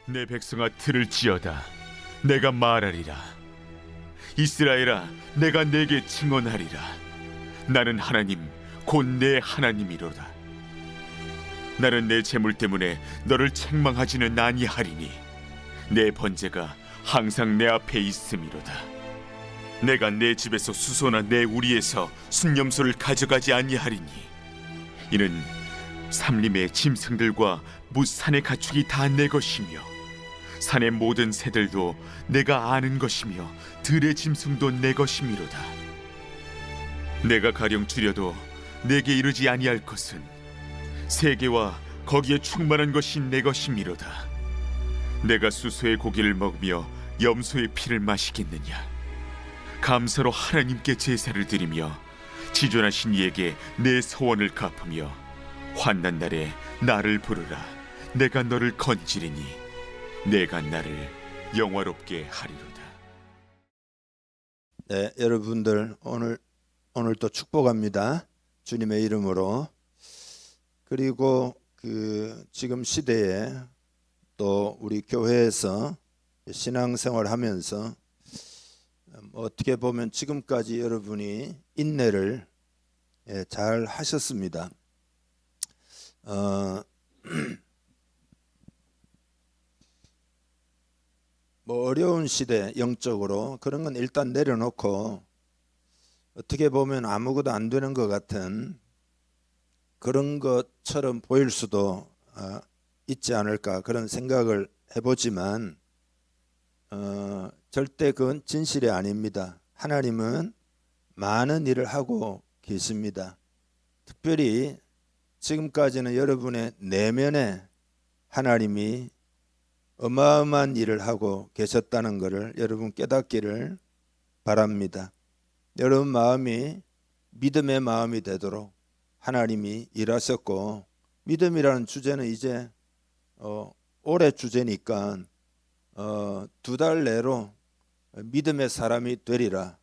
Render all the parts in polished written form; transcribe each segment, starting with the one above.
내 백성아 들을지어다. 내가 말하리라. 이스라엘아, 내가 내게 증언하리라. 나는 하나님, 곧 내 하나님이로다. 나는 내 재물 때문에 너를 책망하지는 아니하리니 내 번제가 항상 내 앞에 있음이로다. 내가 내 집에서 수소나 내 우리에서 순념소를 가져가지 아니하리니 이는 삼림의 짐승들과 무산의 가축이 다 내 것이며 산의 모든 새들도 내가 아는 것이며 들의 짐승도 내 것이미로다. 내가 가령 줄여도 내게 이르지 아니할 것은 세계와 거기에 충만한 것이 내 것이미로다. 내가 수소의 고기를 먹으며 염소의 피를 마시겠느냐? 감사로 하나님께 제사를 드리며 지존하신 이에게 내 소원을 갚으며 환난 날에 나를 부르라. 내가 너를 건지리니 내가 나를 영화롭게 하리로다. 네, 여러분들 오늘도 축복합니다. 주님의 이름으로. 그리고 지금 시대에 또 우리 교회에서 신앙생활 하면서 어떻게 보면 지금까지 여러분이 인내를 잘 하셨습니다. 뭐 어려운 시대 영적으로 그런 건 일단 내려놓고 어떻게 보면 아무것도 안 되는 것 같은 그런 것처럼 보일 수도 있지 않을까 그런 생각을 해보지만 절대 그건 진실이 아닙니다. 하나님은 많은 일을 하고 계십니다. 특별히 지금까지는 여러분의 내면에 하나님이 어마어마한 일을 하고 계셨다는 것을 여러분 깨닫기를 바랍니다. 여러분 마음이 믿음의 마음이 되도록 하나님이 일하셨고, 믿음이라는 주제는 이제 올해 주제니까 2달 내로 믿음의 사람이 되리라.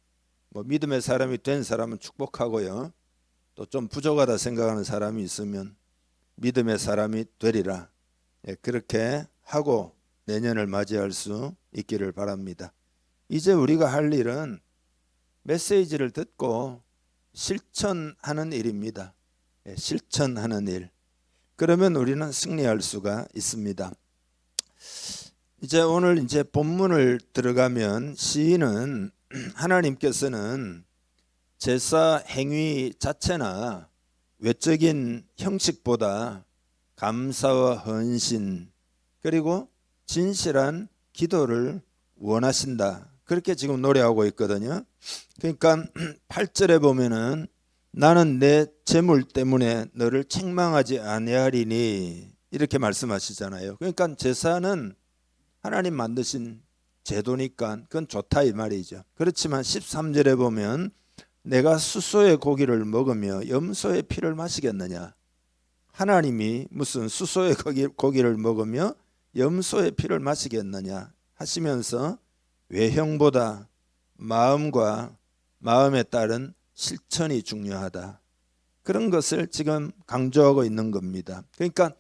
믿음의 사람이 된 사람은 축복하고요. 또 좀 부족하다 생각하는 사람이 있으면 믿음의 사람이 되리라. 그렇게 하고 내년을 맞이할 수 있기를 바랍니다. 이제 우리가 할 일은 메시지를 듣고 실천하는 일입니다. 실천하는 일. 그러면 우리는 승리할 수가 있습니다. 오늘 본문을 들어가면 시인은 하나님께서는 제사 행위 자체나 외적인 형식보다 감사와 헌신 그리고 진실한 기도를 원하신다. 그렇게 지금 노래하고 있거든요. 그러니까 8절에 보면은 나는 내 재물 때문에 너를 책망하지 아니하리니 이렇게 말씀하시잖아요. 그러니까 제사는 하나님 만드신 제도니까 그건 좋다 이 말이죠. 그렇지만 13절에 보면 내가 수소의 고기를 먹으며 염소의 피를 마시겠느냐? 하나님이 무슨 수소의 고기를 먹으며 염소의 피를 마시겠느냐 하시면서 외형보다 마음과 마음에 따른 실천이 중요하다. 그런 것을 지금 강조하고 있는 겁니다. 그러니까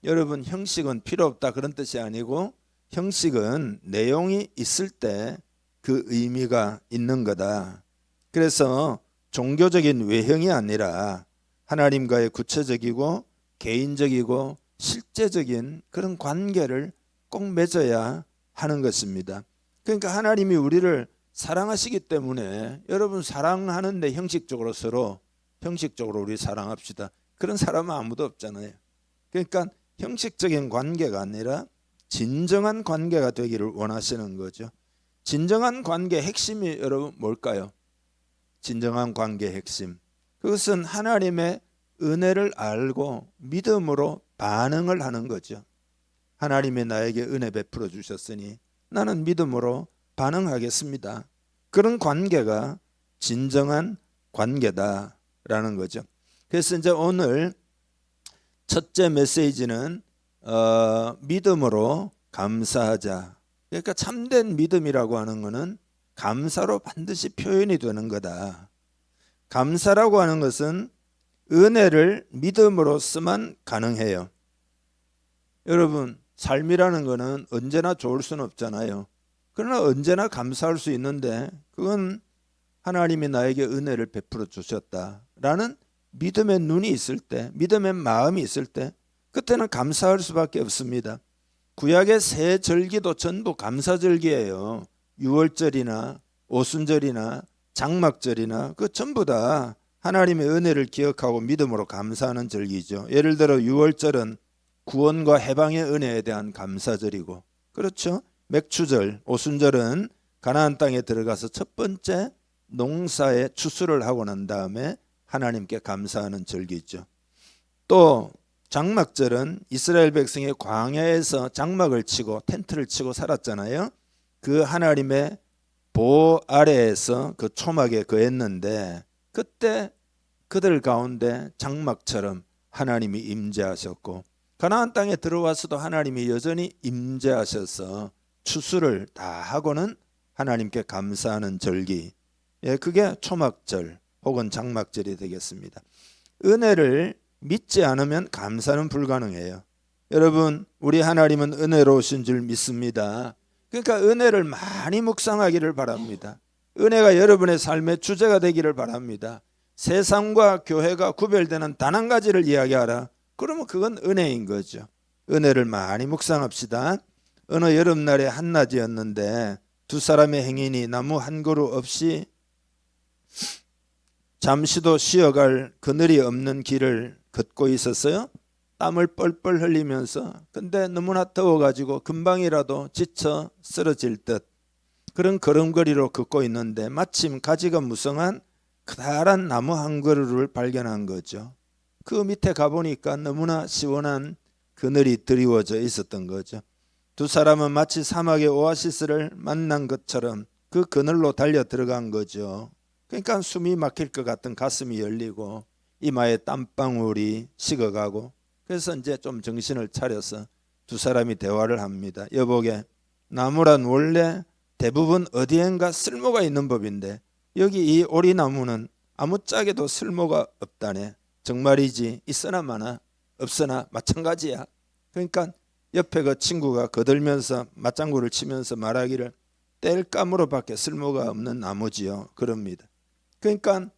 여러분 형식은 필요 없다 그런 뜻이 아니고 형식은 내용이 있을 때 그 의미가 있는 거다. 그래서 종교적인 외형이 아니라 하나님과의 구체적이고 개인적이고 실제적인 그런 관계를 꼭 맺어야 하는 것입니다. 그러니까 하나님이 우리를 사랑하시기 때문에 여러분 사랑하는데 형식적으로 서로 형식적으로 우리 사랑합시다. 그런 사람은 아무도 없잖아요. 그러니까 형식적인 관계가 아니라 진정한 관계가 되기를 원하시는 거죠. 진정한 관계의 핵심이 여러분 뭘까요? 진정한 관계의 핵심. 그것은 하나님의 은혜를 알고 믿음으로 반응을 하는 거죠. 하나님이 나에게 은혜 베풀어 주셨으니 나는 믿음으로 반응하겠습니다. 그런 관계가 진정한 관계다라는 거죠. 그래서 오늘 첫째 메시지는 믿음으로 감사하자. 그러니까 참된 믿음이라고 하는 것은 감사로 반드시 표현이 되는 거다. 감사라고 하는 것은 은혜를 믿음으로서만 가능해요. 여러분 삶이라는 거는 언제나 좋을 수는 없잖아요. 그러나 언제나 감사할 수 있는데 그건 하나님이 나에게 은혜를 베풀어 주셨다라는 믿음의 눈이 있을 때, 믿음의 마음이 있을 때 그때는 감사할 수밖에 없습니다. 구약의 새 절기도 전부 감사절기예요. 유월절이나 오순절이나 장막절이나 그 전부 다 하나님의 은혜를 기억하고 믿음으로 감사하는 절기죠. 예를 들어 유월절은 구원과 해방의 은혜에 대한 감사절이고, 그렇죠? 맥추절, 오순절은 가나안 땅에 들어가서 첫 번째 농사의 추수를 하고 난 다음에 하나님께 감사하는 절기죠. 또 장막절은 이스라엘 백성이 광야에서 장막을 치고 텐트를 치고 살았잖아요. 그 하나님의 보호 아래에서 그 초막에 거했는데 그때 그들 가운데 장막처럼 하나님이 임재하셨고, 가나안 땅에 들어와서도 하나님이 여전히 임재하셔서 추수를 다 하고는 하나님께 감사하는 절기, 그게 초막절 혹은 장막절이 되겠습니다. 은혜를 믿지 않으면 감사는 불가능해요. 여러분, 우리 하나님은 은혜로우신 줄 믿습니다. 그러니까 은혜를 많이 묵상하기를 바랍니다. 은혜가 여러분의 삶의 주제가 되기를 바랍니다. 세상과 교회가 구별되는 단 한 가지를 이야기하라. 그러면 그건 은혜인 거죠. 은혜를 많이 묵상합시다. 어느 여름날의 한낮이었는데 두 사람의 행인이 나무 한 그루 없이 잠시도 쉬어갈 그늘이 없는 길을 걷고 있었어요. 땀을 뻘뻘 흘리면서. 근데 너무나 더워가지고 금방이라도 지쳐 쓰러질 듯 그런 걸음걸이로 걷고 있는데 마침 가지가 무성한 커다란 나무 한 그루를 발견한 거죠. 그 밑에 가보니까 너무나 시원한 그늘이 드리워져 있었던 거죠. 두 사람은 마치 사막의 오아시스를 만난 것처럼 그 그늘로 달려 들어간 거죠. 그러니까 숨이 막힐 것 같은 가슴이 열리고 이마에 땀방울이 식어가고, 그래서 이제 좀 정신을 차려서 두 사람이 대화를 합니다. 여보게, 나무란 원래 대부분 어디엔가 쓸모가 있는 법인데 여기 이 오리나무는 아무짝에도 쓸모가 없다네. 정말이지. 있으나 마나 없으나 마찬가지야. 그러니까 옆에 그 친구가 거들면서 맞장구를 치면서 말하기를 땔감으로밖에 쓸모가 없는 나무지요. 그럽니다. 그러니까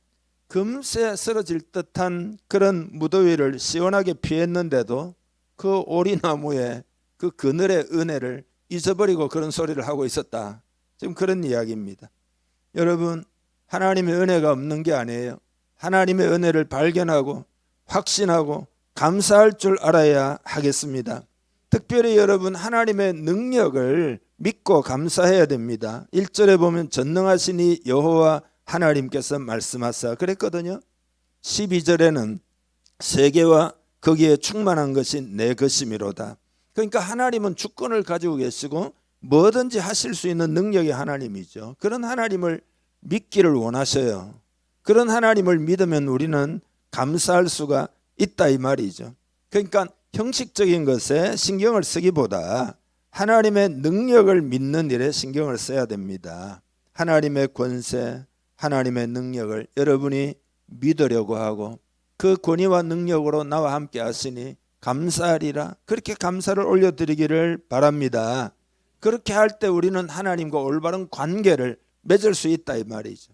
금세 쓰러질 듯한 그런 무더위를 시원하게 피했는데도 그 오리나무의 그 그늘의 은혜를 잊어버리고 그런 소리를 하고 있었다. 지금 그런 이야기입니다. 여러분, 하나님의 은혜가 없는 게 아니에요. 하나님의 은혜를 발견하고 확신하고 감사할 줄 알아야 하겠습니다. 특별히 여러분, 하나님의 능력을 믿고 감사해야 됩니다. 1절에 보면 전능하시니 여호와 하나님께서 말씀하사 그랬거든요. 12절에는 세계와 거기에 충만한 것이 내 것이미로다. 그러니까 하나님은 주권을 가지고 계시고 뭐든지 하실 수 있는 능력의 하나님이죠. 그런 하나님을 믿기를 원하셔요. 그런 하나님을 믿으면 우리는 감사할 수가 있다 이 말이죠. 그러니까 형식적인 것에 신경을 쓰기보다 하나님의 능력을 믿는 일에 신경을 써야 됩니다. 하나님의 권세, 하나님의 능력을 여러분이 믿으려고 하고 그 권위와 능력으로 나와 함께 하시니 감사하리라. 그렇게 감사를 올려드리기를 바랍니다. 그렇게 할 때 우리는 하나님과 올바른 관계를 맺을 수 있다 이 말이죠.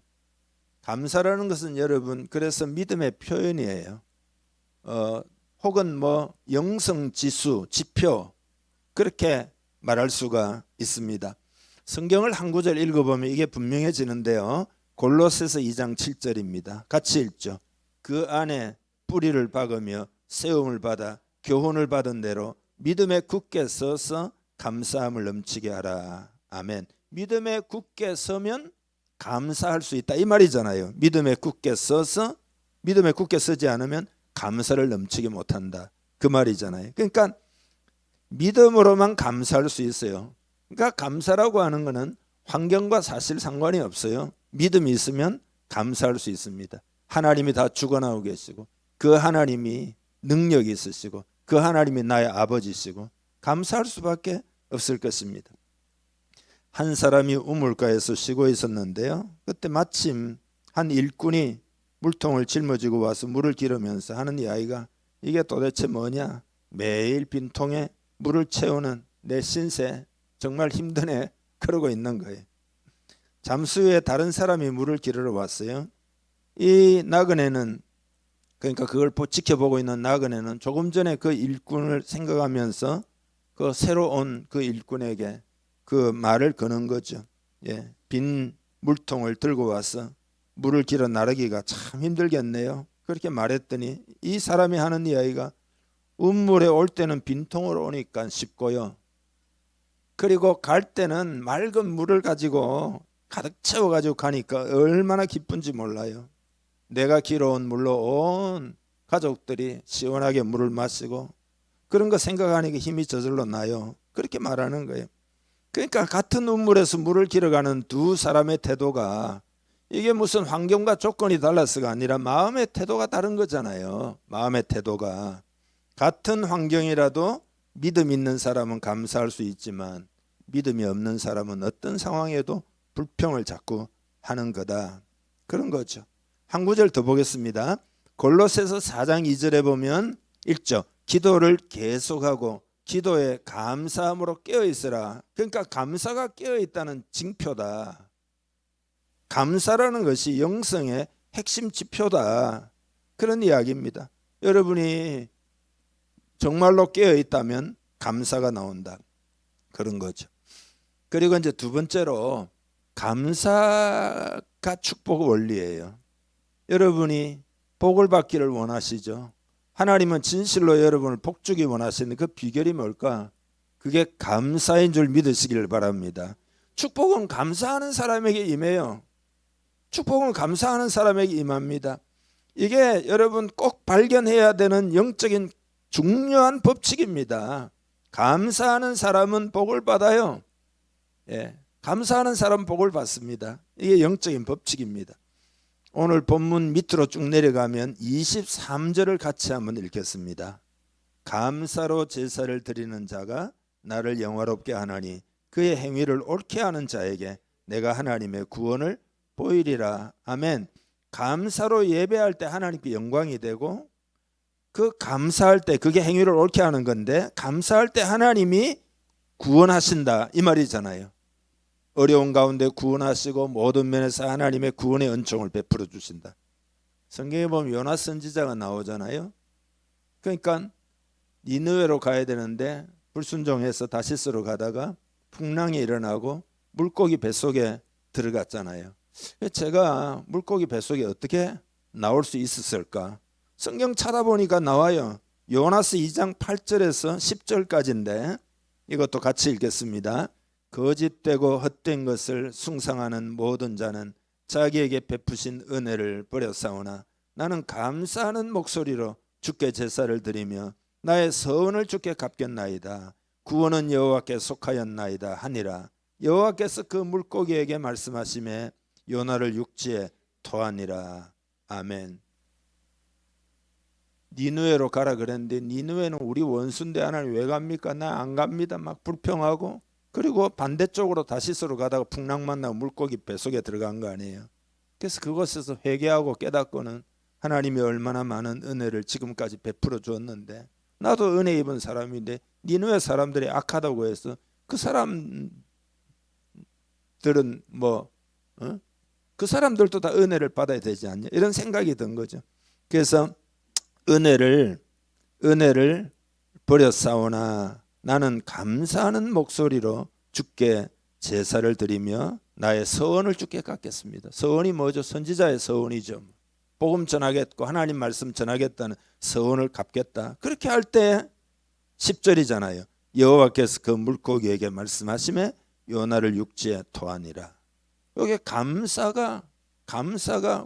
감사라는 것은 여러분 그래서 믿음의 표현이에요. 혹은 뭐 영성지수, 지표 그렇게 말할 수가 있습니다. 성경을 한 구절 읽어보면 이게 분명해지는데요. 골로새서 2장 7절입니다. 같이 읽죠. 그 안에 뿌리를 박으며 세움을 받아 교훈을 받은 대로 믿음에 굳게 서서 감사함을 넘치게 하라. 아멘. 믿음에 굳게 서면 감사할 수 있다 이 말이잖아요. 믿음에 굳게 서서 믿음에 굳게 서지 않으면 감사를 넘치게 못한다 그 말이잖아요. 그러니까 믿음으로만 감사할 수 있어요. 그러니까 감사라고 하는 것은 환경과 사실 상관이 없어요. 믿음이 있으면 감사할 수 있습니다. 하나님이 다 주관하고 계시고 그 하나님이 능력이 있으시고 그 하나님이 나의 아버지시고 감사할 수밖에 없을 것입니다. 한 사람이 우물가에서 쉬고 있었는데요. 그때 마침 한 일꾼이 물통을 짊어지고 와서 물을 기르면서 하는 이야기가 이게 도대체 뭐냐? 매일 빈통에 물을 채우는 내 신세 정말 힘드네 그러고 있는 거예요. 잠수 후에 다른 사람이 물을 기르러 왔어요. 이 나그네는, 그러니까 그걸 지켜보고 있는 나그네는 조금 전에 그 일꾼을 생각하면서 그 새로 온 그 일꾼에게 그 말을 거는 거죠. 예, 빈 물통을 들고 와서 물을 길어 나르기가 참 힘들겠네요. 그렇게 말했더니 이 사람이 하는 이야기가, 운물에 올 때는 빈통으로 오니까 쉽고요, 그리고 갈 때는 맑은 물을 가지고 가득 채워가지고 가니까 얼마나 기쁜지 몰라요. 내가 길어온 물로 온 가족들이 시원하게 물을 마시고 그런 거 생각하니까 힘이 저절로 나요. 그렇게 말하는 거예요. 그러니까 같은 운물에서 물을 길어가는 두 사람의 태도가, 이게 무슨 환경과 조건이 달라서가 아니라 마음의 태도가 다른 거잖아요. 마음의 태도가. 같은 환경이라도 믿음 있는 사람은 감사할 수 있지만 믿음이 없는 사람은 어떤 상황에도 불평을 자꾸 하는 거다, 그런 거죠. 한 구절 더 보겠습니다. 골로새서 4장 2절에 보면 1절, 기도를 계속하고 기도에 감사함으로 깨어있으라. 그러니까 감사가 깨어있다는 징표다. 감사라는 것이 영성의 핵심 지표다, 그런 이야기입니다. 여러분이 정말로 깨어있다면 감사가 나온다, 그런 거죠. 그리고 이제 두 번째로, 감사가 축복 원리예요. 여러분이 복을 받기를 원하시죠. 하나님은 진실로 여러분을 복주기 원하시는 그 비결이 뭘까? 그게 감사인 줄 믿으시기를 바랍니다. 축복은 감사하는 사람에게 임해요. 축복은 감사하는 사람에게 임합니다. 이게 여러분 꼭 발견해야 되는 영적인 중요한 법칙입니다. 감사하는 사람은 복을 받아요. 예, 감사하는 사람은 복을 받습니다. 이게 영적인 법칙입니다. 오늘 본문 밑으로 쭉 내려가면 23절을 같이 한번 읽겠습니다. 감사로 제사를 드리는 자가 나를 영화롭게 하나니 그의 행위를 옳게 하는 자에게 내가 하나님의 구원을 보이리라. 아멘. 감사로 예배할 때 하나님께 영광이 되고, 그 감사할 때 그게 행위를 옳게 하는 건데, 감사할 때 하나님이 구원하신다 이 말이잖아요. 어려운 가운데 구원하시고 모든 면에서 하나님의 구원의 은총을 베풀어 주신다. 성경에 보면 요나 선지자가 나오잖아요. 그러니까 니느웨로 가야 되는데 불순종해서 다시스로 가다가 풍랑이 일어나고 물고기 뱃속에 들어갔잖아요. 제가 물고기 뱃속에 어떻게 나올 수 있었을까? 성경 찾아보니까 나와요. 요나스 2장 8절에서 10절까지인데 이것도 같이 읽겠습니다. 거짓되고 헛된 것을 숭상하는 모든 자는 자기에게 베푸신 은혜를 버렸사오나 나는 감사하는 목소리로 주께 제사를 드리며 나의 서원을 주께 갚겠나이다. 구원은 여호와께 속하였나이다 하니라. 여호와께서 그 물고기에게 말씀하시매 요나를 육지에 토하니라. 아멘. 니느웨로 가라 그랬는데 니느웨는 우리 원수인데 하나님 왜 갑니까? 나 안 갑니다. 막 불평하고, 그리고 반대쪽으로 다시스로 가다가 풍랑 만나고 물고기 뱃속에 들어간 거 아니에요. 그래서 그곳에서 회개하고 깨닫고는 하나님이 얼마나 많은 은혜를 지금까지 베풀어 주었는데, 나도 은혜 입은 사람인데 니느웨 사람들이 악하다고 해서 그 사람들은 그 사람들도 다 은혜를 받아야 되지 않냐, 이런 생각이 든 거죠. 그래서 은혜를 버렸사오나 나는 감사하는 목소리로 주께 제사를 드리며 나의 서원을 주께 갚겠습니다. 서원이 뭐죠? 선지자의 서원이죠. 복음 전하겠고 하나님 말씀 전하겠다는 서원을 갚겠다. 그렇게 할 때 10절이잖아요. 여호와께서 그 물고기에게 말씀하시매 요나를 육지에 토하니라. 여기 감사가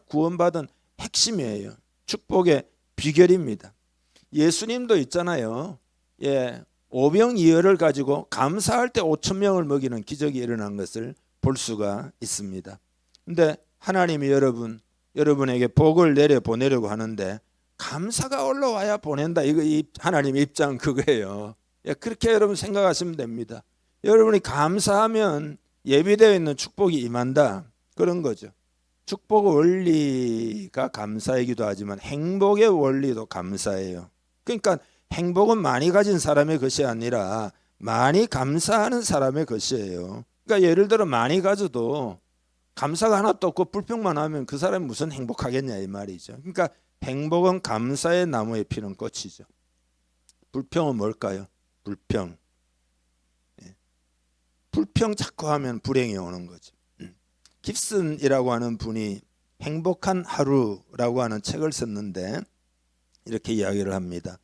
구원받은 핵심이에요. 축복의 비결입니다. 예수님도 있잖아요. 예, 오병이어를 가지고 감사할 때 5,000명을 먹이는 기적이 일어난 것을 볼 수가 있습니다. 근데 하나님이 여러분에게 복을 내려 보내려고 하는데 감사가 올라와야 보낸다. 이거 하나님의 입장 그거예요. 예, 그렇게 여러분 생각하시면 됩니다. 여러분이 감사하면 예비되어 있는 축복이 임한다, 그런 거죠. 축복의 원리가 감사이기도 하지만 행복의 원리도 감사예요. 그러니까 행복은 많이 가진 사람의 것이 아니라 많이 감사하는 사람의 것이에요. 그러니까 예를 들어 많이 가져도 감사가 하나도 없고 불평만 하면 그 사람이 무슨 행복하겠냐 이 말이죠. 그러니까 행복은 감사의 나무에 피는 꽃이죠. 불평은 뭘까요? 불평. 불평 자꾸 하면 불행이 오는 거죠. 깁슨이라고 하는 분이 행복한 하루라고 하는 책을 썼는데 이렇게 이야기를 합니다.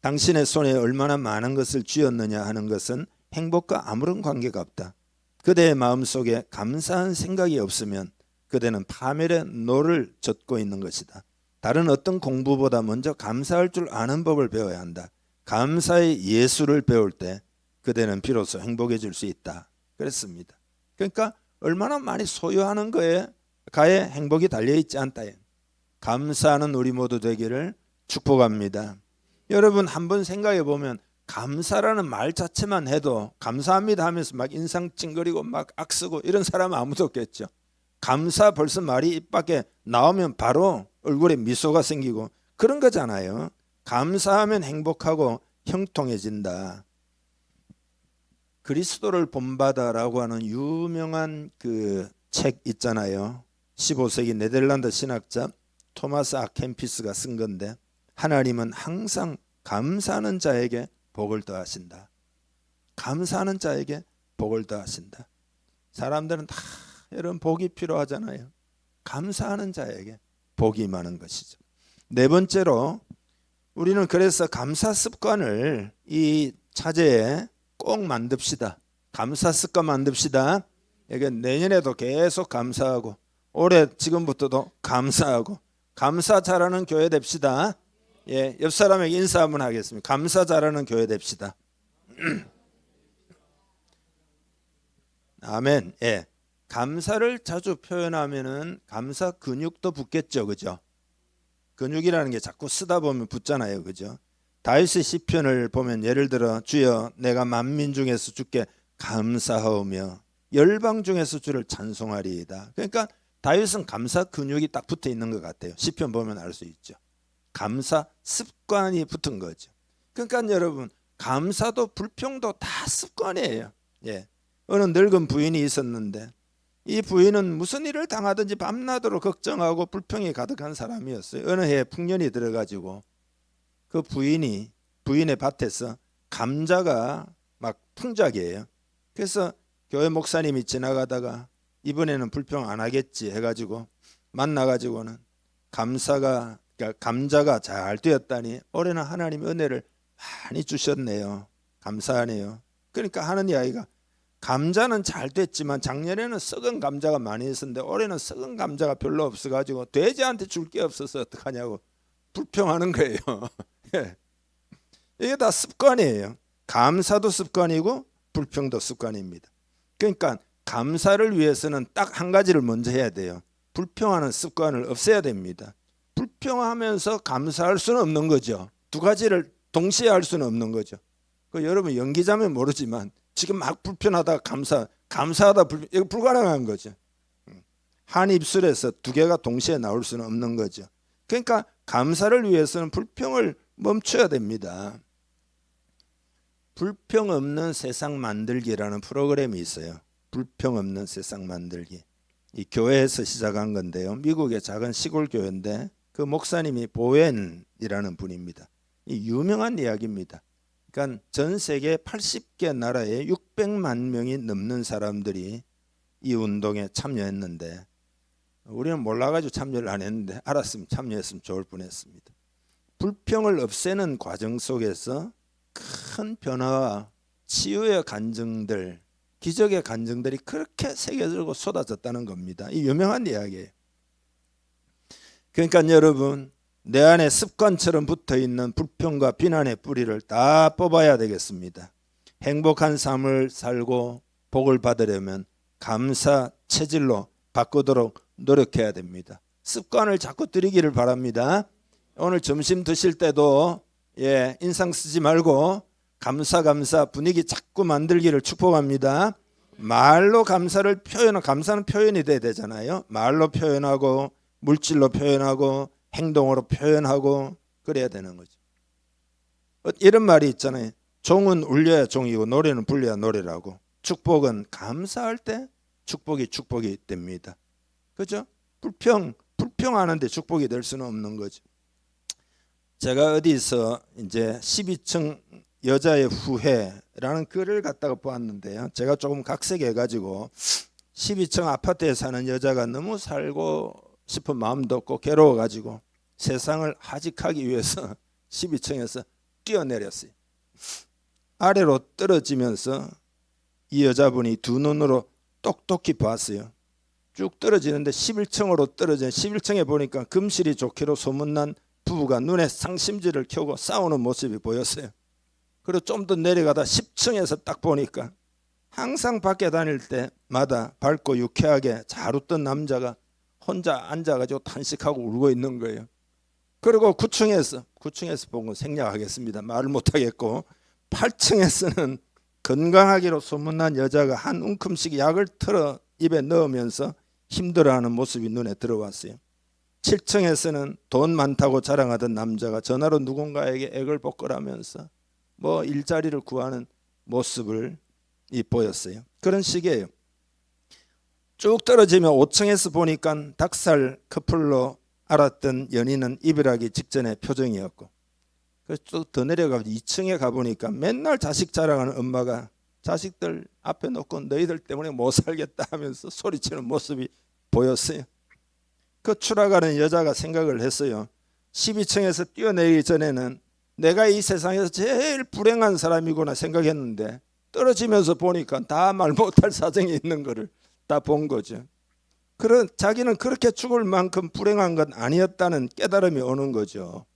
당신의 손에 얼마나 많은 것을 쥐었느냐 하는 것은 행복과 아무런 관계가 없다. 그대의 마음속에 감사한 생각이 없으면 그대는 파멸의 노를 젓고 있는 것이다. 다른 어떤 공부보다 먼저 감사할 줄 아는 법을 배워야 한다. 감사의 예술을 배울 때 그대는 비로소 행복해질 수 있다. 그랬습니다. 그러니까 얼마나 많이 소유하는 거에 가에 행복이 달려있지 않다. 감사하는 우리 모두 되기를 축복합니다. 여러분 한번 생각해 보면 감사라는 말 자체만 해도 감사합니다 하면서 막 인상 찡그리고 막 악쓰고 이런 사람은 아무도 없겠죠. 감사 벌써 말이 입 밖에 나오면 바로 얼굴에 미소가 생기고 그런 거잖아요. 감사하면 행복하고 형통해진다. 그리스도를 본받아라고 하는 유명한 그 책 있잖아요. 15세기 네덜란드 신학자 토마스 아켄피스가 쓴 건데 하나님은 항상 감사하는 자에게 복을 더하신다. 감사하는 자에게 복을 더하신다. 사람들은 다 이런 복이 필요하잖아요. 감사하는 자에게 복이 임하는 것이죠. 네 번째로 우리는 그래서 감사 습관을 이 차제에 꼭 만듭시다. 감사 습관 만듭시다. 이게 내년에도 계속 감사하고 올해 지금부터도 감사하고 감사 잘하는 교회 됩시다. 예, 옆 사람에게 인사 한번 하겠습니다. 감사 잘하는 교회 됩시다. 아멘. 예, 감사를 자주 표현하면은 감사 근육도 붙겠죠, 그죠? 근육이라는 게 자꾸 쓰다 보면 붙잖아요, 그죠? 다윗의 시편을 보면 예를 들어 주여 내가 만민 중에서 주께 감사하오며 열방 중에서 주를 찬송하리이다. 그러니까 다윗은 감사 근육이 딱 붙어 있는 것 같아요. 시편 보면 알 수 있죠. 감사 습관이 붙은 거죠. 그러니까 여러분 감사도 불평도 다 습관이에요. 예. 어느 늙은 부인이 있었는데 이 부인은 무슨 일을 당하든지 밤낮으로 걱정하고 불평이 가득한 사람이었어요. 어느 해에 풍년이 들어가지고 그 부인의 밭에서 감자가 막 풍작이에요. 그래서 교회 목사님이 지나가다가 이번에는 불평 안 하겠지 해가지고 만나가지고는 감자가 잘 되었다니 올해는 하나님이 은혜를 많이 주셨네요. 감사하네요. 그러니까 하는 이야기가 감자는 잘 됐지만 작년에는 썩은 감자가 많이 있었는데 올해는 썩은 감자가 별로 없어가지고 돼지한테 줄 게 없어서 어떡하냐고 불평하는 거예요. 이게 다 습관이에요. 감사도 습관이고 불평도 습관입니다. 그러니까 감사를 위해서는 딱 한 가지를 먼저 해야 돼요. 불평하는 습관을 없애야 됩니다. 불평하면서 감사할 수는 없는 거죠. 두 가지를 동시에 할 수는 없는 거죠. 여러분 연기자면 모르지만 지금 막 불평하다가 감사하다 이거 불가능한 거죠. 한 입술에서 두 개가 동시에 나올 수는 없는 거죠. 그러니까 감사를 위해서는 불평을 멈춰야 됩니다. 불평 없는 세상 만들기라는 프로그램이 있어요. 불평 없는 세상 만들기. 이 교회에서 시작한 건데요. 미국의 작은 시골 교회인데 그 목사님이 보웬이라는 분입니다. 이 유명한 이야기입니다. 그러니까 전 세계 80개 나라에 600만 명이 넘는 사람들이 이 운동에 참여했는데 우리는 몰라가지고 참여를 안 했는데 알았으면 참여했으면 좋을 뻔했습니다. 불평을 없애는 과정 속에서 큰 변화와 치유의 간증들, 기적의 간증들이 그렇게 새겨지고 쏟아졌다는 겁니다. 이 유명한 이야기예요. 그러니까 여러분 내 안에 습관처럼 붙어있는 불평과 비난의 뿌리를 다 뽑아야 되겠습니다. 행복한 삶을 살고 복을 받으려면 감사 체질로 바꾸도록 노력해야 됩니다. 습관을 자꾸 들이기를 바랍니다. 오늘 점심 드실 때도 인상 쓰지 말고 감사 분위기 자꾸 만들기를 축복합니다. 말로 감사는 표현이 돼야 되잖아요. 말로 표현하고 물질로 표현하고 행동으로 표현하고 그래야 되는 거죠. 이런 말이 있잖아요. 종은 울려야 종이고 노래는 불려야 노래라고. 축복은 감사할 때 축복이 됩니다. 그죠? 불평하는데 축복이 될 수는 없는 거죠. 제가 어디서 이제 12층 여자의 후회라는 글을 갖다가 보았는데요. 제가 조금 각색해가지고 12층 아파트에 사는 여자가 너무 살고 싶은 마음도 없고 괴로워가지고 세상을 하직하기 위해서 12층에서 뛰어내렸어요. 아래로 떨어지면서 이 여자분이 두 눈으로 똑똑히 봤어요. 쭉 떨어지는데 11층으로 떨어진 11층에 보니까 금실이 좋기로 소문난 부부가 눈에 상심지를 켜고 싸우는 모습이 보였어요. 그리고 좀 더 내려가다 10층에서 딱 보니까 항상 밖에 다닐 때마다 밝고 유쾌하게 잘 웃던 남자가 혼자 앉아가지고 탄식하고 울고 있는 거예요. 그리고 9층에서 본 건 생략하겠습니다. 말을 못하겠고 8층에서는 건강하기로 소문난 여자가 한 움큼씩 약을 털어 입에 넣으면서 힘들어하는 모습이 눈에 들어왔어요. 7층에서는 돈 많다고 자랑하던 남자가 전화로 누군가에게 애걸복걸하면서 뭐 일자리를 구하는 모습을 보였어요. 그런 식이에요. 쭉 떨어지면 5층에서 보니까 닭살 커플로 알았던 연인은 이별하기 직전의 표정이었고, 그래서 쭉 더 내려가 2층에 가보니까 맨날 자식 자랑하는 엄마가 자식들 앞에 놓고 너희들 때문에 못 살겠다 하면서 소리치는 모습이 보였어요. 그 추락하는 여자가 생각을 했어요. 12층에서 뛰어내리기 전에는 내가 이 세상에서 제일 불행한 사람이구나 생각했는데 떨어지면서 보니까 다 말 못할 사정이 있는 거를 다 본 거죠. 자기는 그렇게 죽을 만큼 불행한 건 아니었다는 깨달음이 오는 거죠.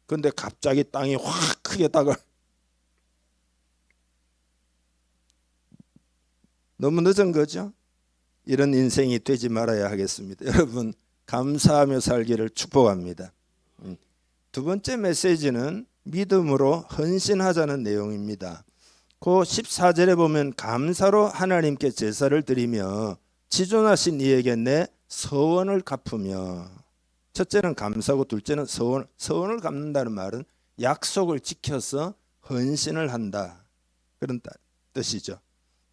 근데 갑자기 땅이 확 크게 너무 늦은 거죠. 이런 인생이 되지 말아야 하겠습니다. 여러분, 감사하며 살기를 축복합니다. 두 번째 메시지는 믿음으로 헌신하자는 내용입니다. 그 14절에 보면 감사로 하나님께 제사를 드리며 지존하신 이에게 내 서원을 갚으며, 첫째는 감사고 둘째는 서원을 갚는다는 말은 약속을 지켜서 헌신을 한다, 그런 뜻이죠.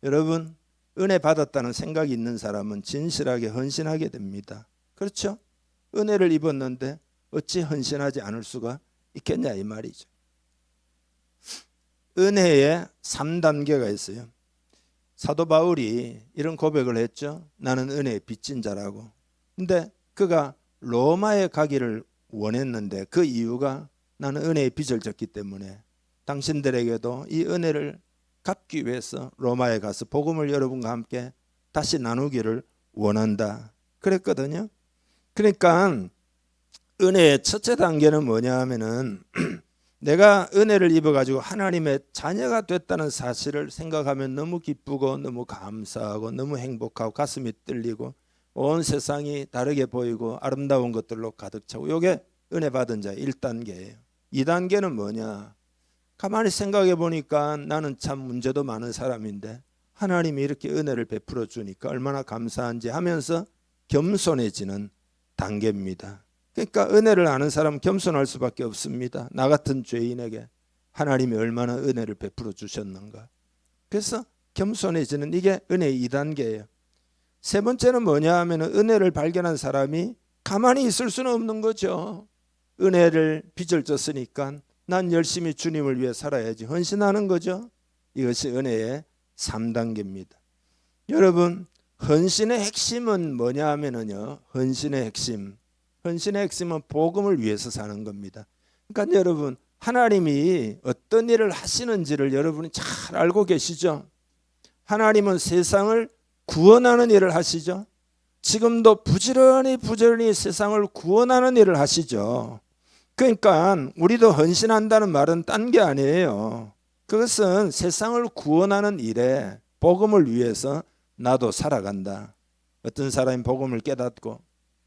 여러분, 은혜 받았다는 생각이 있는 사람은 진실하게 헌신하게 됩니다. 그렇죠? 은혜를 입었는데 어찌 헌신하지 않을 수가 있겠냐 이 말이죠. 은혜에 3단계가 있어요. 사도 바울이 이런 고백을 했죠. 나는 은혜에 빚진 자라고. 근데 그가 로마에 가기를 원했는데 그 이유가 나는 은혜의 빚을 졌기 때문에 당신들에게도 이 은혜를 갚기 위해서 로마에 가서 복음을 여러분과 함께 다시 나누기를 원한다 그랬거든요. 그러니까 은혜의 첫째 단계는 뭐냐 하면은 내가 은혜를 입어가지고 하나님의 자녀가 됐다는 사실을 생각하면 너무 기쁘고 너무 감사하고 너무 행복하고 가슴이 떨리고 온 세상이 다르게 보이고 아름다운 것들로 가득 차고, 이게 은혜 받은 자의 1단계예요. 2단계는 뭐냐? 가만히 생각해 보니까 나는 참 문제도 많은 사람인데 하나님이 이렇게 은혜를 베풀어 주니까 얼마나 감사한지 하면서 겸손해지는 단계입니다. 그러니까 은혜를 아는 사람은 겸손할 수밖에 없습니다. 나 같은 죄인에게 하나님이 얼마나 은혜를 베풀어 주셨는가. 그래서 겸손해지는, 이게 은혜의 2단계예요. 세 번째는 뭐냐 하면 은혜를 발견한 사람이 가만히 있을 수는 없는 거죠. 은혜를 빚을 졌으니까 난 열심히 주님을 위해 살아야지 헌신하는 거죠. 이것이 은혜의 3단계입니다. 여러분, 헌신의 핵심은 뭐냐 하면요, 헌신의 핵심은 복음을 위해서 사는 겁니다. 그러니까 여러분, 하나님이 어떤 일을 하시는지를 여러분이 잘 알고 계시죠? 하나님은 세상을 구원하는 일을 하시죠. 지금도 부지런히 세상을 구원하는 일을 하시죠. 그러니까 우리도 헌신한다는 말은 딴 게 아니에요. 그것은 세상을 구원하는 일에 복음을 위해서 나도 살아간다. 어떤 사람이 복음을 깨닫고,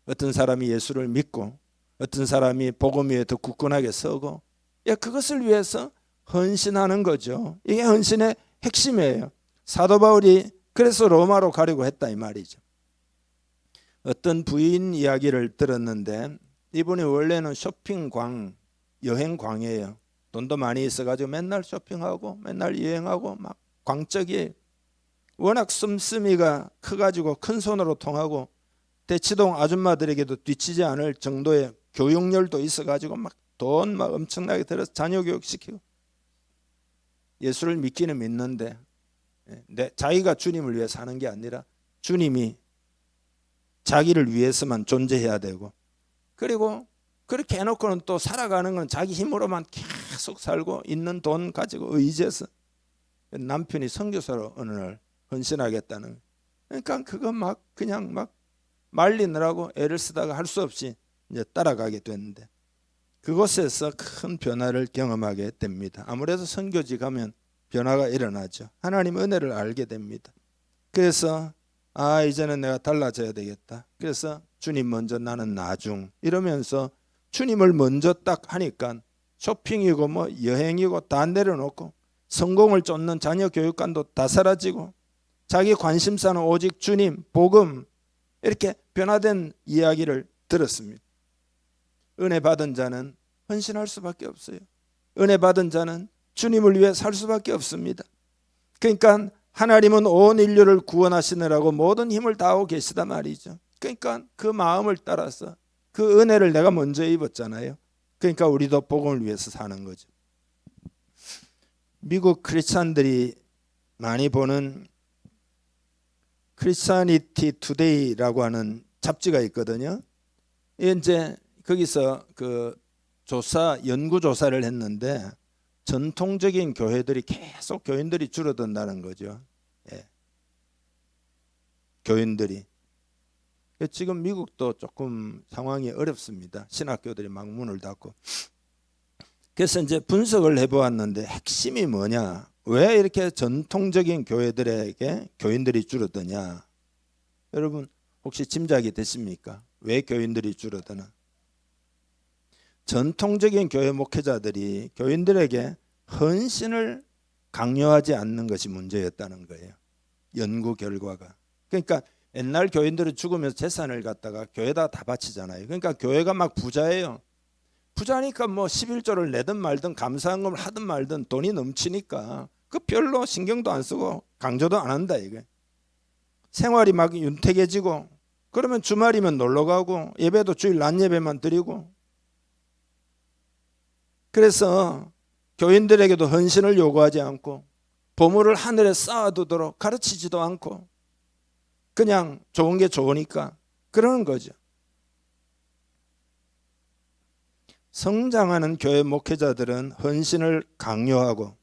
어떤 사람이 예수를 믿고, 어떤 사람이 복음 위에 더 굳건하게 서고, 그것을 위해서 헌신하는 거죠. 이게 헌신의 핵심이에요. 사도 바울이 그래서 로마로 가려고 했다 이 말이죠. 어떤 부인 이야기를 들었는데 이분이 원래는 쇼핑광, 여행광이에요. 돈도 많이 있어가지고 맨날 쇼핑하고 맨날 여행하고 막 광적이 워낙 씀씀이가 커가지고 큰 손으로 통하고 대치동 아줌마들에게도 뒤치지 않을 정도의 교육열도 있어가지고 막 돈 막 엄청나게 들어서 자녀 교육시키고 예수를 믿기는 믿는데 자기가 주님을 위해 사는 게 아니라 주님이 자기를 위해서만 존재해야 되고 그리고 그렇게 해놓고는 또 살아가는 건 자기 힘으로만 계속 살고 있는 돈 가지고 의지해서 남편이 선교사로 어느 날 헌신하겠다는 그러니까 그거 막 그냥 막 말리느라고 애를 쓰다가 할 수 없이 이제 따라가게 됐는데 그곳에서 큰 변화를 경험하게 됩니다. 아무래도 선교지 가면 변화가 일어나죠. 하나님 은혜를 알게 됩니다. 그래서 이제는 내가 달라져야 되겠다. 그래서 주님 먼저 나는 나중 이러면서 주님을 먼저 딱 하니까 쇼핑이고 뭐 여행이고 다 내려놓고 성공을 쫓는 자녀 교육관도 다 사라지고 자기 관심사는 오직 주님, 복음 이렇게 변화된 이야기를 들었습니다. 은혜 받은 자는 헌신할 수밖에 없어요. 은혜 받은 자는 주님을 위해 살 수밖에 없습니다. 그러니까 하나님은 온 인류를 구원하시느라고 모든 힘을 다하고 계시다 말이죠. 그러니까 그 마음을 따라서 그 은혜를 내가 먼저 입었잖아요. 그러니까 우리도 복음을 위해서 사는 거죠. 미국 크리스찬들이 많이 보는 크리스찬니티 투데이라고 하는 잡지가 있거든요. 이제 거기서 그 연구 조사를 했는데 전통적인 교회들이 계속 교인들이 줄어든다는 거죠. 교인들이 지금 미국도 조금 상황이 어렵습니다. 신학교들이 막 문을 닫고. 그래서 이제 분석을 해보았는데 핵심이 뭐냐? 왜 이렇게 전통적인 교회들에게 교인들이 줄어드냐? 여러분 혹시 짐작이 되십니까? 왜 교인들이 줄어드나? 전통적인 교회 목회자들이 교인들에게 헌신을 강요하지 않는 것이 문제였다는 거예요. 연구 결과가. 그러니까 옛날 교인들은 죽으면서 재산을 갖다가 교회에다 다 바치잖아요. 그러니까 교회가 막 부자예요. 부자니까 뭐 11조를 내든 말든 감사헌금을 하든 말든 돈이 넘치니까 그 별로 신경도 안 쓰고 강조도 안 한다 이게. 생활이 막 윤택해지고 그러면 주말이면 놀러 가고 예배도 주일 낮 예배만 드리고 그래서 교인들에게도 헌신을 요구하지 않고 보물을 하늘에 쌓아두도록 가르치지도 않고 그냥 좋은 게 좋으니까 그러는 거죠. 성장하는 교회 목회자들은 헌신을 강요하고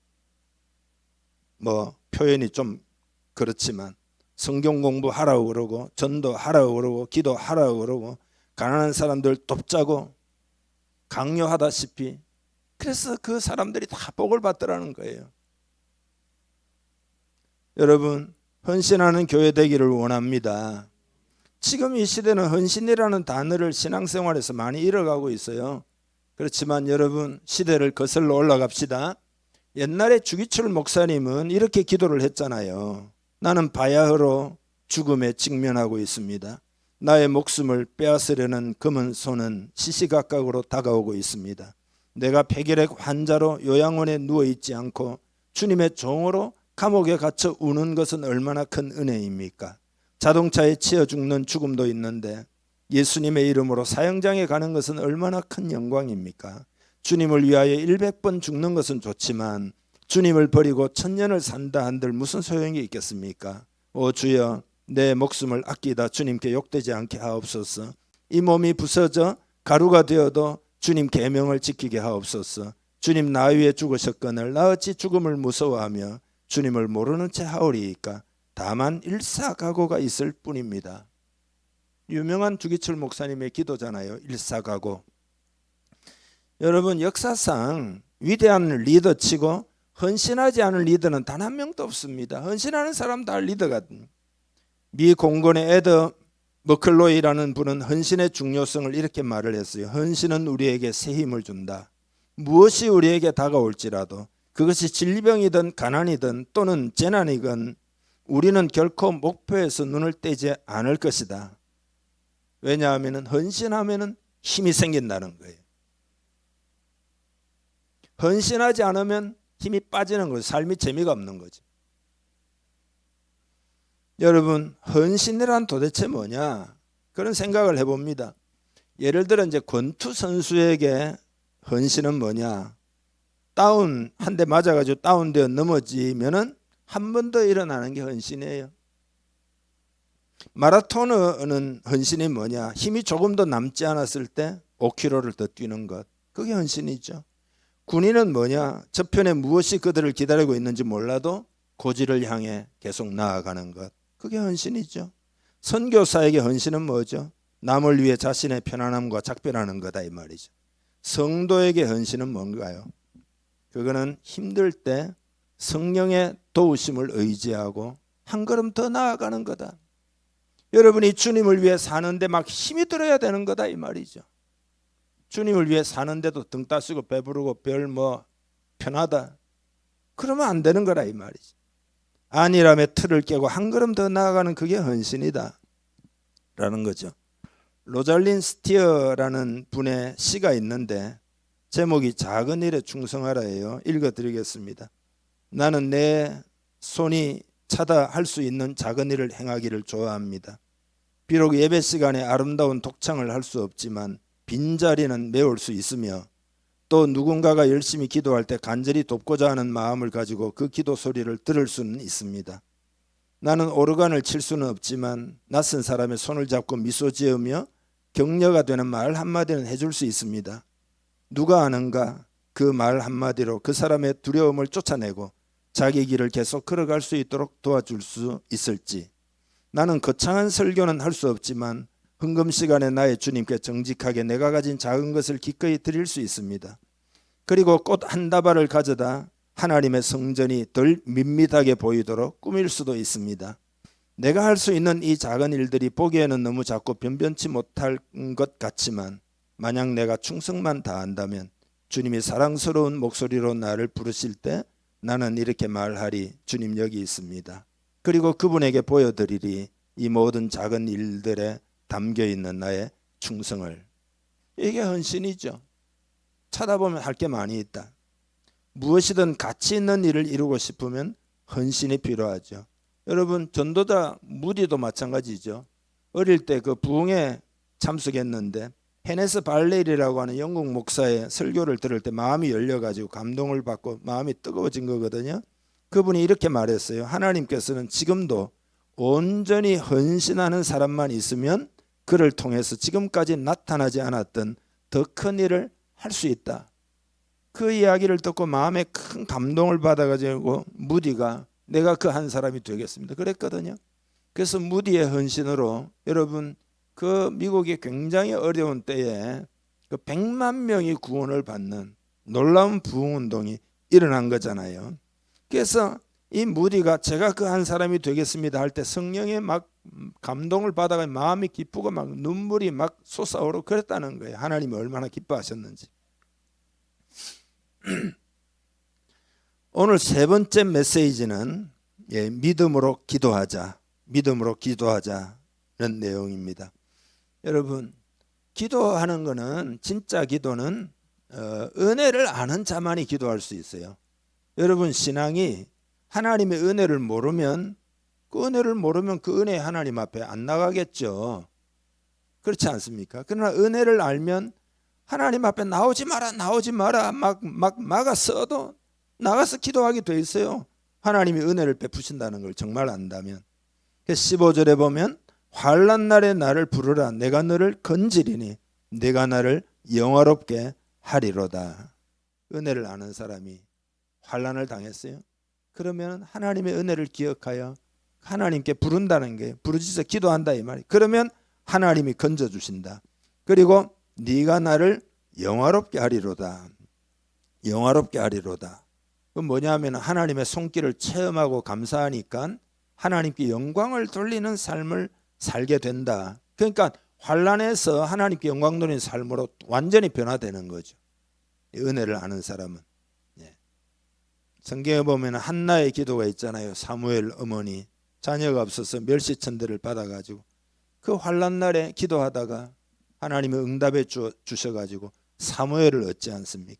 뭐 표현이 좀 그렇지만 성경 공부하라고 그러고 전도하라고 그러고 기도하라고 그러고 가난한 사람들 돕자고 강요하다시피 그래서 그 사람들이 다 복을 받더라는 거예요. 여러분 헌신하는 교회 되기를 원합니다. 지금 이 시대는 헌신이라는 단어를 신앙생활에서 많이 잃어가고 있어요. 그렇지만 여러분 시대를 거슬러 올라갑시다. 옛날에 주기철 목사님은 이렇게 기도를 했잖아요. 나는 바야흐로 죽음에 직면하고 있습니다. 나의 목숨을 빼앗으려는 검은 손은 시시각각으로 다가오고 있습니다. 내가 폐결핵 환자로 요양원에 누워있지 않고 주님의 종으로 감옥에 갇혀 우는 것은 얼마나 큰 은혜입니까? 자동차에 치여 죽는 죽음도 있는데 예수님의 이름으로 사형장에 가는 것은 얼마나 큰 영광입니까? 주님을 위하여 100번 죽는 것은 좋지만 주님을 버리고 1000년을 산다 한들 무슨 소용이 있겠습니까? 오 주여 내 목숨을 아끼다 주님께 욕되지 않게 하옵소서. 이 몸이 부서져 가루가 되어도 주님 계명을 지키게 하옵소서. 주님 나 위에 죽으셨거늘 나 어찌 죽음을 무서워하며 주님을 모르는 채 하오리이까. 다만 일사각오가 있을 뿐입니다. 유명한 주기철 목사님의 기도잖아요. 일사각오. 여러분 역사상 위대한 리더치고 헌신하지 않은 리더는 단 한 명도 없습니다. 헌신하는 사람 다 리더가. 미 공군의 에더 머클로이라는 분은 헌신의 중요성을 이렇게 말을 했어요. 헌신은 우리에게 새 힘을 준다. 무엇이 우리에게 다가올지라도 그것이 질병이든 가난이든 또는 재난이건 우리는 결코 목표에서 눈을 떼지 않을 것이다. 왜냐하면 헌신하면 힘이 생긴다는 거예요. 헌신하지 않으면 힘이 빠지는 거죠. 삶이 재미가 없는 거죠. 여러분, 헌신이란 도대체 뭐냐? 그런 생각을 해봅니다. 예를 들어 이제 권투 선수에게 헌신은 뭐냐? 한 대 맞아가지고 다운되어 넘어지면은 한 번 더 일어나는 게 헌신이에요. 마라토너는 헌신이 뭐냐? 힘이 조금 더 남지 않았을 때 5km를 더 뛰는 것. 그게 헌신이죠. 군인은 뭐냐? 저편에 무엇이 그들을 기다리고 있는지 몰라도 고지를 향해 계속 나아가는 것. 그게 헌신이죠. 선교사에게 헌신은 뭐죠? 남을 위해 자신의 편안함과 작별하는 거다 이 말이죠. 성도에게 헌신은 뭔가요? 그거는 힘들 때 성령의 도우심을 의지하고 한 걸음 더 나아가는 거다. 여러분이 주님을 위해 사는데 막 힘이 들어야 되는 거다 이 말이죠. 주님을 위해 사는데도 등 따시고 배부르고 별 편하다. 그러면 안 되는 거라 이 말이죠. 안일함의 틀을 깨고 한 걸음 더 나아가는 그게 헌신이다 라는 거죠. 로잘린 스티어라는 분의 시가 있는데 제목이 작은 일에 충성하라예요. 읽어드리겠습니다. 나는 내 손이 차다 할 수 있는 작은 일을 행하기를 좋아합니다. 비록 예배 시간에 아름다운 독창을 할 수 없지만 빈자리는 메울 수 있으며 또 누군가가 열심히 기도할 때 간절히 돕고자 하는 마음을 가지고 그 기도 소리를 들을 수는 있습니다. 나는 오르간을 칠 수는 없지만 낯선 사람의 손을 잡고 미소 지으며 격려가 되는 말 한마디는 해줄 수 있습니다. 누가 아는가 그 말 한마디로 그 사람의 두려움을 쫓아내고 자기 길을 계속 걸어갈 수 있도록 도와줄 수 있을지. 나는 거창한 설교는 할 수 없지만 헌금 시간에 나의 주님께 정직하게 내가 가진 작은 것을 기꺼이 드릴 수 있습니다. 그리고 꽃 한 다발을 가져다 하나님의 성전이 덜 밋밋하게 보이도록 꾸밀 수도 있습니다. 내가 할 수 있는 이 작은 일들이 보기에는 너무 작고 변변치 못할 것 같지만 만약 내가 충성만 다한다면 주님이 사랑스러운 목소리로 나를 부르실 때 나는 이렇게 말하리. 주님 여기 있습니다. 그리고 그분에게 보여드리리. 이 모든 작은 일들에 담겨있는 나의 충성을. 이게 헌신이죠. 찾아보면 할 게 많이 있다. 무엇이든 가치 있는 일을 이루고 싶으면 헌신이 필요하죠. 여러분, 전도자 무디도 마찬가지죠. 어릴 때 그 부흥에 참석했는데 헤네스 발레리라고 하는 영국 목사의 설교를 들을 때 마음이 열려가지고 감동을 받고 마음이 뜨거워진 거거든요. 그분이 이렇게 말했어요. 하나님께서는 지금도 온전히 헌신하는 사람만 있으면 그를 통해서 지금까지 나타나지 않았던 더 큰 일을 할 수 있다. 그 이야기를 듣고 마음에 큰 감동을 받아가지고 무디가 내가 그 한 사람이 되겠습니다 그랬거든요. 그래서 무디의 헌신으로 여러분 그 미국이 굉장히 어려운 때에 그 100만 명이 구원을 받는 놀라운 부흥운동이 일어난 거잖아요. 그래서 이 무디가 제가 그 한 사람이 되겠습니다 할 때 성령의 막 감동을 받아가 마음이 기쁘고 막 눈물이 막 솟아오르고 그랬다는 거예요. 하나님이 얼마나 기뻐하셨는지. 오늘 세 번째 메시지는 믿음으로 기도하자. 믿음으로 기도하자는 내용입니다. 여러분, 기도하는 거는 진짜 기도는 은혜를 아는 자만이 기도할 수 있어요. 여러분, 신앙이 하나님의 은혜를 모르면 그 은혜 하나님 앞에 안 나가겠죠. 그렇지 않습니까? 그러나 은혜를 알면 하나님 앞에 나오지 마라 막 막았어도 나가서 기도하게 돼 있어요. 하나님이 은혜를 베푸신다는 걸 정말 안다면. 15절에 보면 환난 날에 나를 부르라. 내가 너를 건지리니 내가 나를 영화롭게 하리로다. 은혜를 아는 사람이 환난을 당했어요. 그러면 하나님의 은혜를 기억하여 하나님께 부른다는 게 부르짖어 기도한다 이 말이. 그러면 하나님이 건져주신다. 그리고 네가 나를 영화롭게 하리로다. 영화롭게 하리로다. 그건 뭐냐면 하나님의 손길을 체험하고 감사하니까 하나님께 영광을 돌리는 삶을 살게 된다. 그러니까 환난에서 하나님께 영광 돌리는 삶으로 완전히 변화되는 거죠. 은혜를 아는 사람은. 성경에 보면 한나의 기도가 있잖아요. 사무엘 어머니 자녀가 없어서 멸시천대를 받아가지고 그 환난 날에 기도하다가 하나님의 응답해 주셔가지고 사무엘을 얻지 않습니까?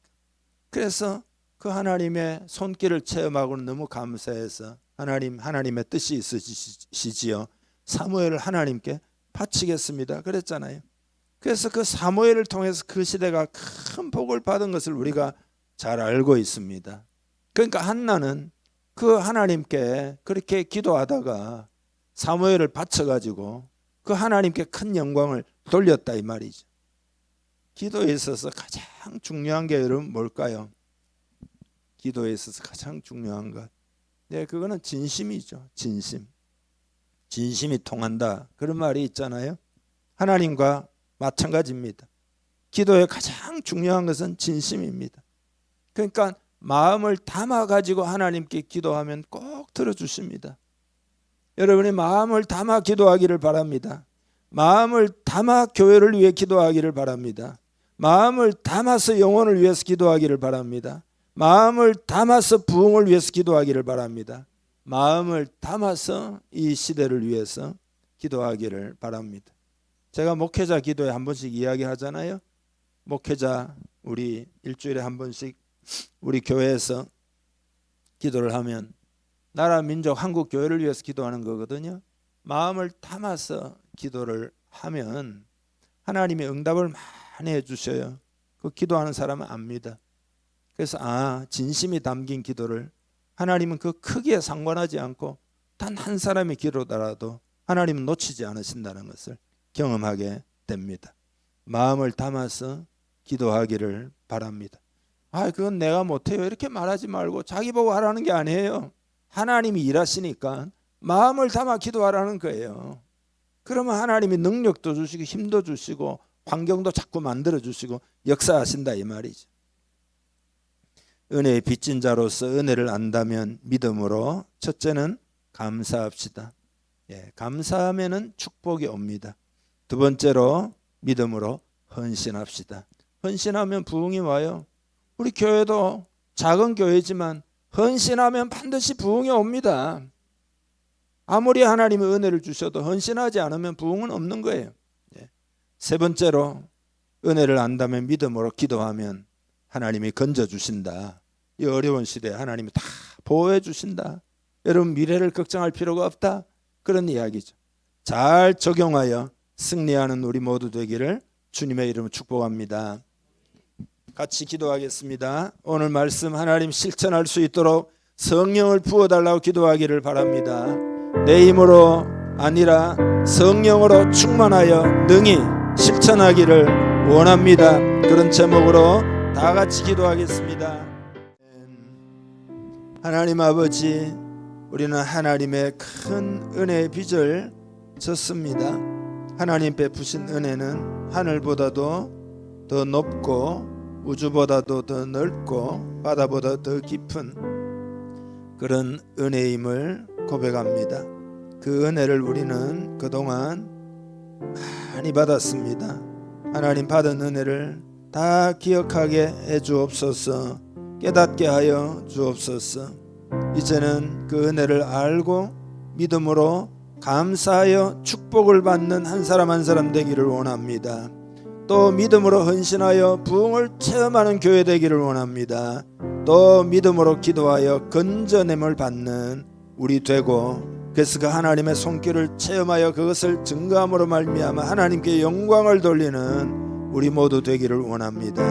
그래서 그 하나님의 손길을 체험하고 너무 감사해서 하나님의 뜻이 있으시지요. 사무엘을 하나님께 바치겠습니다 그랬잖아요. 그래서 그 사무엘을 통해서 그 시대가 큰 복을 받은 것을 우리가 잘 알고 있습니다. 그러니까 한나는 그 하나님께 그렇게 기도하다가 사무엘을 바쳐가지고 그 하나님께 큰 영광을 돌렸다 이 말이죠. 기도에 있어서 가장 중요한 게 여러분 뭘까요? 기도에 있어서 가장 중요한 것, 네, 그거는 진심이죠. 진심이 통한다 그런 말이 있잖아요. 하나님과 마찬가지입니다. 기도에 가장 중요한 것은 진심입니다. 그러니까 마음을 담아 가지고 하나님께 기도하면 꼭 들어주십니다. 여러분이 마음을 담아 기도하기를 바랍니다. 마음을 담아 교회를 위해 기도하기를 바랍니다. 마음을 담아서 영혼을 위해서 기도하기를 바랍니다. 마음을 담아서 부흥을 위해서 기도하기를 바랍니다. 마음을 담아서 이 시대를 위해서 기도하기를 바랍니다. 제가 목회자 기도에 한 번씩 이야기하잖아요. 목회자 우리 일주일에 한 번씩 우리 교회에서 기도를 하면 나라 민족 한국 교회를 위해서 기도하는 거거든요. 마음을 담아서 기도를 하면 하나님의 응답을 많이 해주셔요. 그 기도하는 사람은 압니다. 그래서 진심이 담긴 기도를 하나님은 그 크기에 상관하지 않고 단 한 사람의 기도더라도 하나님은 놓치지 않으신다는 것을 경험하게 됩니다. 마음을 담아서 기도하기를 바랍니다. 그건 내가 못해요 이렇게 말하지 말고 자기 보고 하라는 게 아니에요. 하나님이 일하시니까 마음을 담아 기도하라는 거예요. 그러면 하나님이 능력도 주시고 힘도 주시고 환경도 자꾸 만들어 주시고 역사하신다 이 말이죠. 은혜의 빚진 자로서 은혜를 안다면 믿음으로 첫째는 감사합시다. 감사하면은 축복이 옵니다. 두 번째로 믿음으로 헌신합시다. 헌신하면 부흥이 와요. 우리 교회도 작은 교회지만 헌신하면 반드시 부흥이 옵니다. 아무리 하나님의 은혜를 주셔도 헌신하지 않으면 부흥은 없는 거예요. 세 번째로 은혜를 안다면 믿음으로 기도하면 하나님이 건져주신다. 이 어려운 시대에 하나님이 다 보호해 주신다. 여러분 미래를 걱정할 필요가 없다. 그런 이야기죠. 잘 적용하여 승리하는 우리 모두 되기를 주님의 이름으로 축복합니다. 같이 기도하겠습니다. 오늘 말씀 하나님 실천할 수 있도록 성령을 부어달라고 기도하기를 바랍니다. 내 힘으로 아니라 성령으로 충만하여 능히 실천하기를 원합니다. 그런 제목으로 다 같이 기도하겠습니다. 하나님 아버지, 우리는 하나님의 큰 은혜의 빚을 졌습니다. 하나님 베푸신 은혜는 하늘보다도 더 높고 우주보다도 더 넓고 바다보다 더 깊은 그런 은혜임을 고백합니다. 그 은혜를 우리는 그동안 많이 받았습니다. 하나님 받은 은혜를 다 기억하게 해 주옵소서. 깨닫게 하여 주옵소서. 이제는 그 은혜를 알고 믿음으로 감사하여 축복을 받는 한 사람 한 사람 되기를 원합니다. 또 믿음으로 헌신하여 부흥을 체험하는 교회 되기를 원합니다. 또 믿음으로 기도하여 건져냄을 받는 우리 되고, 그래서 그 하나님의 손길을 체험하여 그것을 증거함으로 말미암아 하나님께 영광을 돌리는 우리 모두 되기를 원합니다.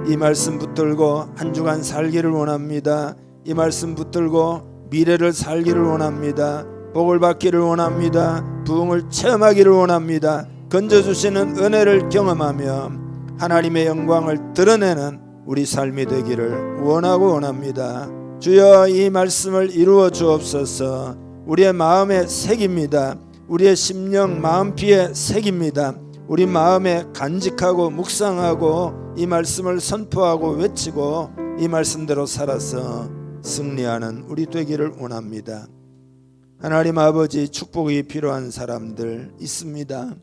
이 말씀 붙들고 한 주간 살기를 원합니다. 이 말씀 붙들고 미래를 살기를 원합니다. 복을 받기를 원합니다. 부흥을 체험하기를 원합니다. 건져주시는 은혜를 경험하며 하나님의 영광을 드러내는 우리 삶이 되기를 원하고 원합니다. 주여, 이 말씀을 이루어 주옵소서. 우리의 마음에 새깁니다. 우리의 심령 마음피에 새깁니다. 우리 마음에 간직하고 묵상하고 이 말씀을 선포하고 외치고 이 말씀대로 살아서 승리하는 우리 되기를 원합니다. 하나님 아버지, 축복이 필요한 사람들 있습니다.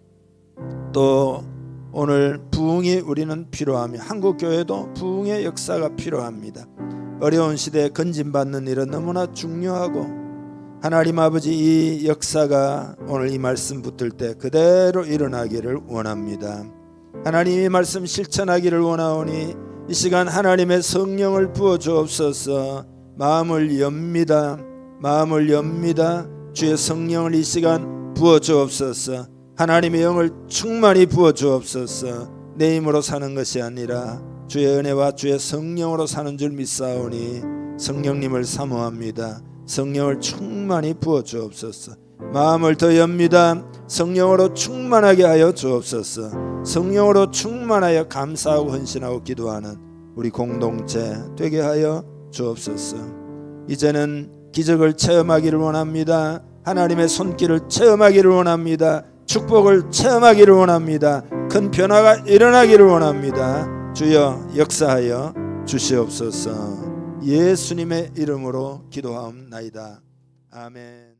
또 오늘 부흥이 우리는 필요하며 한국교회도 부흥의 역사가 필요합니다. 어려운 시대에 건진받는 일은 너무나 중요하고, 하나님 아버지, 이 역사가 오늘 이 말씀 붙들 때 그대로 일어나기를 원합니다. 하나님, 이 말씀 실천하기를 원하오니 이 시간 하나님의 성령을 부어 주옵소서. 마음을 엽니다. 마음을 엽니다. 주의 성령을 이 시간 부어 주옵소서. 하나님의 영을 충만히 부어 주옵소서. 내 힘으로 사는 것이 아니라 주의 은혜와 주의 성령으로 사는 줄 믿사오니 성령님을 사모합니다. 성령을 충만히 부어 주옵소서. 마음을 더 엽니다. 성령으로 충만하게 하여 주옵소서. 성령으로 충만하여 감사하고 헌신하고 기도하는 우리 공동체 되게 하여 주옵소서. 이제는 기적을 체험하기를 원합니다. 하나님의 손길을 체험하기를 원합니다. 축복을 체험하기를 원합니다. 큰 변화가 일어나기를 원합니다. 주여 역사하여 주시옵소서. 예수님의 이름으로 기도하옵나이다. 아멘.